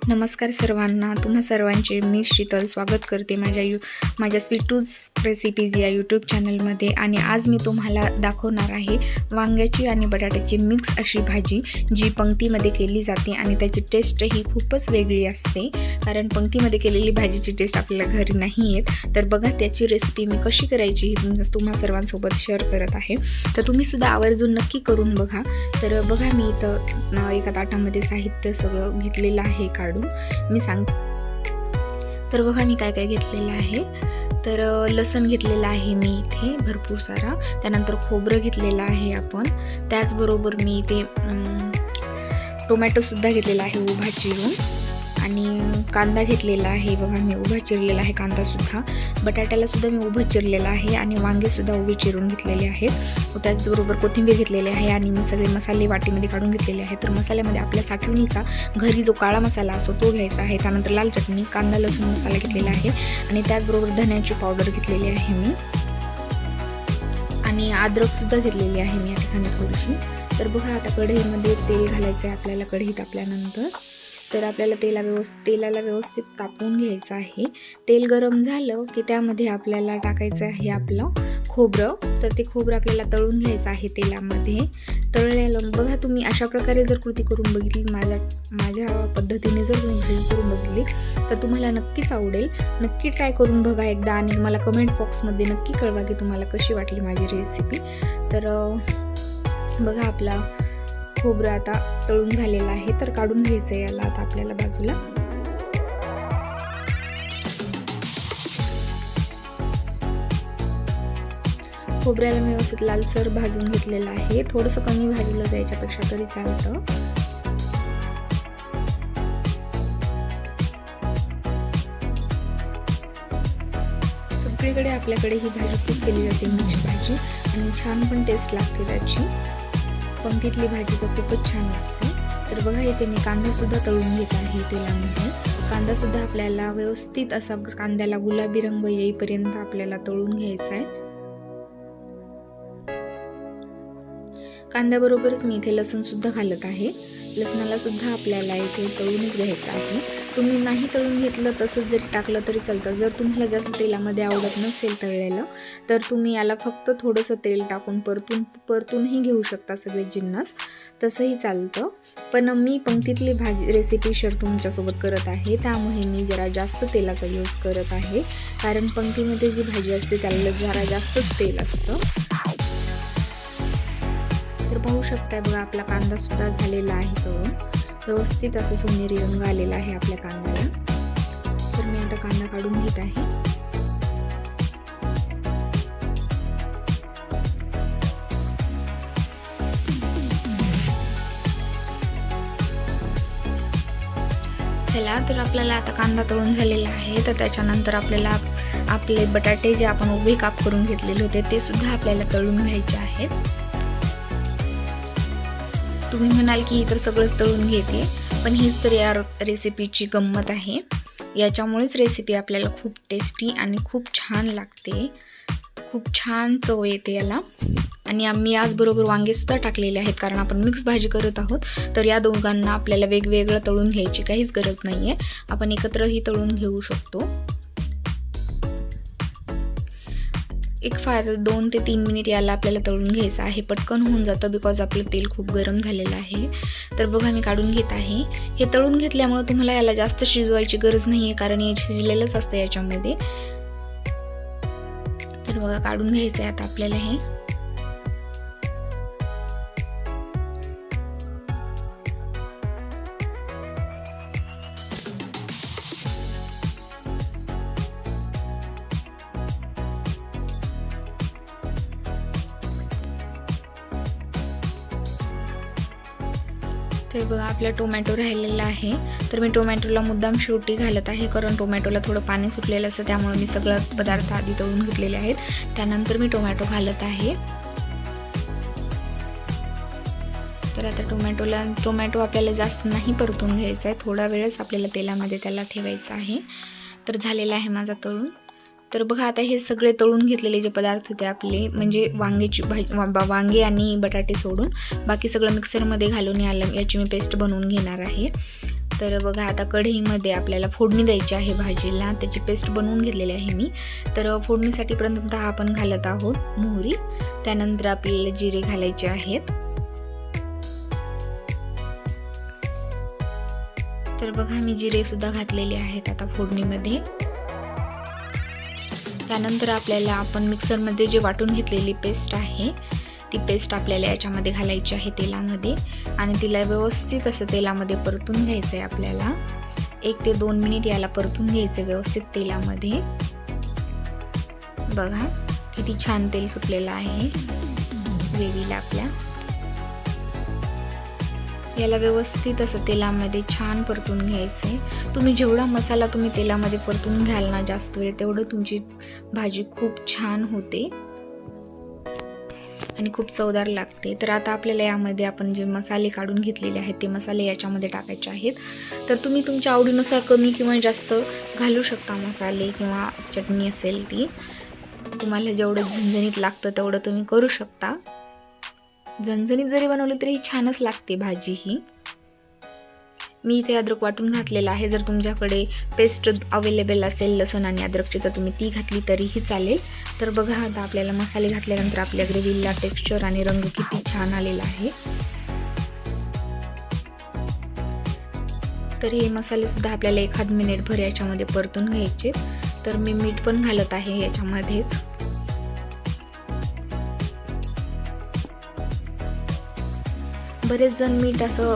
नमस्कार सर्वांना, तुम्हा सर्वांचे मी शीतल स्वागत करते माझ्या स्वीटूस रेसिपीज या यूट्यूब चॅनलमध्ये। आणि आज मी तुम्हाला दाखवणार आहे वांग्याची आणि बटाट्याची मिक्स अशी भाजी, जी पंक्तीमध्ये केली जाते आणि त्याची टेस्ट ही खूपच वेगळी असते, कारण पंक्तीमध्ये केलेली भाजीची टेस्ट आपल्याला घरी नाही येत। तर बघा त्याची रेसिपी मी कशी करायची ही तुम्हा सर्वांसोबत शेअर करत आहे, तर तुम्ही सुद्धा आवर्जून नक्की करून बघा। तर बघा मी इथं एका ताटामध्ये साहित्य सगळं घेतलेलं आहे काढून मी सांगते। तर बघा मी काय काय घेतलेलं आहे। तर लसूण घेतलेला आहे मी इथे भरपूर सारा, त्यानंतर खोबरं घेतलेलं आहे आपण, त्याचबरोबर मी इथे टोमॅटो सुद्धा घेतलेला आहे उभा चिरून, आणि कांदा घेतलेला आहे बघा मी उभा चिरलेला आहे कांदा सुद्धा, बटाट्याला सुद्धा मी उभं चिरलेलं आहे आणि वांगे सुद्धा उभे चिरून घेतलेले आहेत। त्याचबरोबर कोथिंबीर घेतलेली आहे आणि मी सगळे मसाले वाटीमध्ये काढून घेतलेले आहेत। तर मसाल्यामध्ये आपल्या साठवणीचा घरी जो काळा मसाला असतो तो घ्यायचा आहे, त्यानंतर लाल चटणी, कांदा लसूण मसाला घेतलेला आहे आणि त्याचबरोबर धन्याची पावडर घेतलेली आहे मी, आणि अद्रक सुद्धा घेतलेली आहे मी या ठिकाणी थोडीशी। तर बघा आता कढईमध्ये तेल घालायचं आहे आपल्याला। कढई तापल्यानंतर तर आपल्याला तेलाला व्यवस्थित तापवून घ्यायचं आहे। तेल गरम झालं की त्यामध्ये आपल्याला टाकायचं आहे आपलं खोबरं। तर ते खोबरं आपल्याला तळून घ्यायचं आहे तेलामध्ये। तळलेलं बघा तुम्ही अशा प्रकारे जर कृती करून बघितली, माझ्या पद्धतीने जर तुम्ही घरी करून बघितली तर तुम्हाला नक्कीच आवडेल। नक्की ट्राय करून बघा एकदा आणि मला कमेंट बॉक्समध्ये नक्की कळवा की तुम्हाला कशी वाटली माझी रेसिपी। तर बघा आपला खोबरं आता तळून झालेलं आहे, तर काढून घ्यायचं याला आता आपल्याला बाजूला। खोबऱ्याला मी व्यवस्थित लालसर भाजून घेतलेलं आहे, थोडंसं कमी भाजलं जायच्यापेक्षा तरी चालतं। सगळीकडे आपल्याकडे ही भाजी खूप केली जाते, मिक्स भाजी, आणि छान पण टेस्ट लागते त्याची। पंक्तीतली भाजी तर खूपच छान लागते। तर बघा इथे मी कांदा सुद्धा तळून घेत आहे तेलामध्ये। कांदा सुद्धा आपल्याला व्यवस्थित असा कांद्याला गुलाबी रंग येईपर्यंत आपल्याला तळून घ्यायचा आहे। कांद्याबरोबरच मी इथे लसूण सुद्धा घालत आहे। लसणाला सुद्धा आपल्याला इथे तळूनच घ्यायचं आहे। तुम्ही नाही तळून घेतलं तसंच जरी टाकलं तरी चालतं। जर तुम्हाला जास्त तेलामध्ये आवडत नसेल तळलेलं तर तुम्ही याला फक्त थोडंसं तेल टाकून परतूनही घेऊ शकता सगळे जिन्नस, तसंही चालतं। पण मी पंक्तीतली भाजी रेसिपी शेअर तुमच्यासोबत करत आहे, त्यामुळे मी जरा जास्त तेलाचा यूज करत आहे, कारण पंक्तीमध्ये जी भाजी असते त्याला जरा जास्तच तेल असतं। तर पाहू शकताय बघा आपला कांदा सुद्धा झालेला आहे तळून, व्यवस्थित असं सोनेरी रंग आलेला आहे आपल्या कांद्याला। तर मी आता कांदा काढून घेत आहे। चला, तर आपल्याला आता कांदा तळून झालेला आहे। तर त्याच्यानंतर आपल्याला आपले बटाटे जे आपण उभे काप करून घेतलेले होते ते सुद्धा आपल्याला तळून घ्यायचे आहेत। तुम्ही म्हणाल की ही तर सगळंच तळून घेते, पण हीच तर या रेसिपीची गंमत आहे। याच्यामुळेच रेसिपी आपल्याला खूप टेस्टी आणि खूप छान लागते, खूप छान चव येते याला। आणि आम्ही याचबरोबर वांगे सुद्धा टाकलेले आहेत, कारण आपण मिक्स भाजी करत आहोत। तर या दोघांना आपल्याला वेगवेगळं तळून घ्यायची काहीच गरज नाही आहे, आपण एकत्रही तळून घेऊ शकतो। 2 ते 3 मिनिट याला आपल्याला तळून घ्यायचं आहे, पटकन होऊन जातं बिकॉज आपलं तेल खूप गरम झालेलं आहे। तर बघा मी काढून घेत आहे। हे तळून घेतल्यामुळे तुम्हाला याला जास्त शिजवायची गरज नाही आहे, कारण हे शिजलेलंच असतं याच्यामध्ये। तर बघा काढून घ्यायचं आहे आता आपल्याला हे। तर बघा आपला टोमॅटो राहिलेला आहे, तर मी टोमॅटोला मुद्दाम शेवटी घालत आहे, कारण टोमॅटोला थोडं पाणी सुटलेलं असतं, त्यामुळे मी सगळं पदार्थ आधी तळून घेतलेले आहेत, त्यानंतर मी टोमॅटो घालत आहे। तर आता टोमॅटो आपल्याला जास्त नाही परतून घ्यायचा आहे, थोडा वेळच आपल्याला तेलामध्ये त्याला ठेवायचा आहे। तर झालेला आहे माझा तळून। तर बघा आता हे सगळे तळून घेतलेले जे पदार्थ होते आपले, म्हणजे वांग्याची वांगे आणि बटाटे सोडून बाकी सगळं मिक्सरमध्ये घालून याची मी पेस्ट बनवून घेणार आहे। तर बघा आता कढईमध्ये आपल्याला फोडणी द्यायची आहे भाजीला, त्याची पेस्ट बनवून घेतलेली आहे मी। तर फोडणीसाठी प्रथमतः आपण घालत आहोत मोहरी, त्यानंतर आपल्याला जिरे घालायचे आहेत। तर बघा मी जिरे सुद्धा घातलेले आहेत आता फोडणीमध्ये। त्यानंतर आपल्याला आपण मिक्सरमध्ये जे वाटून घेतलेली पेस्ट आहे ती पेस्ट आपल्याला याच्यामध्ये घालायची आहे तेलामध्ये, आणि तिला व्यवस्थित असं तेलामध्ये परतून घ्यायचं आहे आपल्याला। 1 ते 2 मिनिट याला परतून घ्यायचं व्यवस्थित तेलामध्ये। बघा किती छान तेल सुटलेलं आहे ग्रेव्हीला आपल्या। याला व्यवस्थित असं तेलामध्ये छान परतून घ्यायचं आहे। तुम्ही जेवढा मसाला तुम्ही तेलामध्ये परतून घ्याल ना जास्त वेळ, तेवढं तुमची भाजी खूप छान होते आणि खूप चवदार लागते। तर आता आपल्याला यामध्ये आपण जे मसाले काढून घेतलेले आहेत ते मसाले याच्यामध्ये टाकायचे आहेत। तर तुम्ही तुमच्या आवडीनुसार कमी किंवा जास्त घालू शकता मसाले, किंवा चटणी असेल ती तुम्हाला जेवढं झणझणीत लागतं तेवढं तुम्ही करू शकता। झणझणीत जरी बनवली तरी छानच लागते भाजी ही। मी इथे अद्रक वाटून घातलेला आहे, जर तुमच्याकडे पेस्ट अवेलेबल असेल लसूण आणि अद्रकची तर तुम्ही ती घातली तरीही चालेल। तर बघा आता आपल्याला मसाले घातल्यानंतर आपल्या ग्रेव्हीला टेक्स्चर आणि रंग किती छान आलेला आहे। तर हे मसाले सुद्धा आपल्याला 1 मिनिट भर याच्यामध्ये परतून घ्यायचे। तर मी मीठ पण घालत आहे याच्यामध्येच। बरेच जण मीठ असं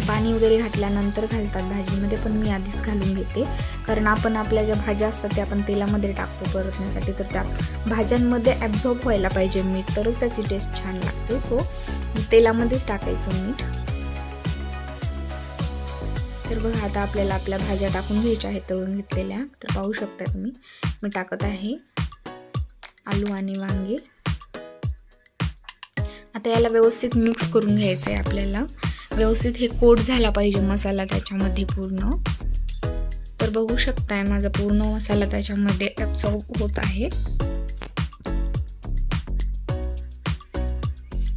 पाणी वगैरे घातल्यानंतर घालतात भाजीमध्ये, पण मी आधीच घालून घेते, कारण आपण आपल्या ज्या भाज्या असतात त्या आपण तेलामध्ये टाकतो परतण्यासाठी, तर त्या भाज्यांमध्ये ॲब्झॉर्ब व्हायला पाहिजे मीठ, तरच त्याची टेस्ट छान लागते। सो तेलामध्येच टाकायचं मीठ। तर बघा आता आपल्याला आपल्या भाज्या टाकून घ्यायच्या आहेत तळून घेतलेल्या। तर पाहू शकता तुम्ही मी टाकत आहे आलू आणि वांगे। आता याला व्यवस्थित मिक्स करून घ्यायचं आहे आपल्याला। व्यवस्थित हे कोट झाला पाहिजे मसाला त्याच्यामध्ये पूर्ण। तर बघू शकताय माझा पूर्ण मसाला त्याच्यामध्ये ॲब्सॉर्ब होत आहे।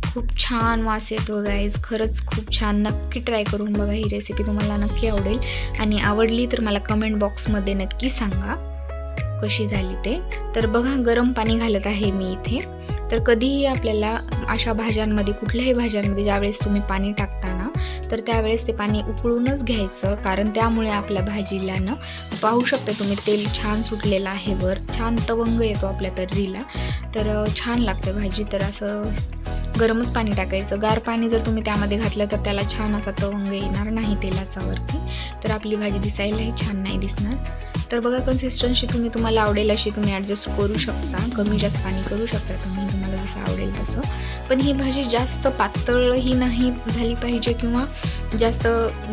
खूप छान वास येतो गाईज, खरंच खूप छान। नक्की ट्राय करून बघा, ही रेसिपी तुम्हाला नक्की आवडेल, आणि आवडली तर मला कमेंट बॉक्समध्ये नक्की सांगा कशी झाली ते। तर बघा गरम पाणी घालत आहे मी इथे। तर कधीही आपल्याला अशा भाज्यांमध्ये, कुठल्याही भाज्यांमध्ये ज्यावेळेस तुम्ही पाणी टाकता ना, तर त्यावेळेस ते पाणी उकळूनच घ्यायचं, कारण त्यामुळे आपल्या भाजीला ना पाहू शकता तुम्ही तेल छान सुटलेलं आहे वर, छान तवंग येतो आपल्या तर्रीला, तर छान लागते भाजी। तर असं गरमच पाणी टाकायचं। गार पाणी जर तुम्ही त्यामध्ये घातलं तर त्याला छान असा तवंग येणार नाही तेलाचा वरती, तर आपली भाजी दिसायलाही छान नाही दिसणार। तर बघा कन्सिस्टन्सी तुम्हाला आवडेल अशी तुम्ही ॲडजस्ट करू शकता, कमी जास्त पाणी करू शकता तुम्ही, तुम्हाला जसं आवडेल तसं। पण ही भाजी जास्त पातळही नाही झाली पाहिजे किंवा जास्त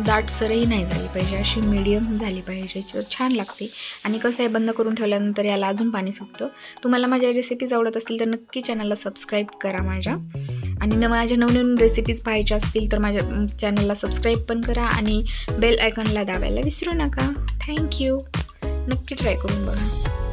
दाटसरही नाही झाली पाहिजे, अशी मीडियम झाली पाहिजे, तर छान लागते। आणि कसं आहे, बंद करून ठेवल्यानंतर याला अजून पाणी सुटतं। तुम्हाला माझ्या रेसिपीज आवडत असतील तर नक्की चॅनलला सबस्क्राईब करा माझ्या, आणि माझ्या नवनवीन रेसिपीज पाहायच्या असतील तर माझ्या चॅनलला सबस्क्राईब पण करा, आणि बेल आयकॉनला दाबायला विसरू नका। थँक्यू। नक्की ट्राय करून बघा।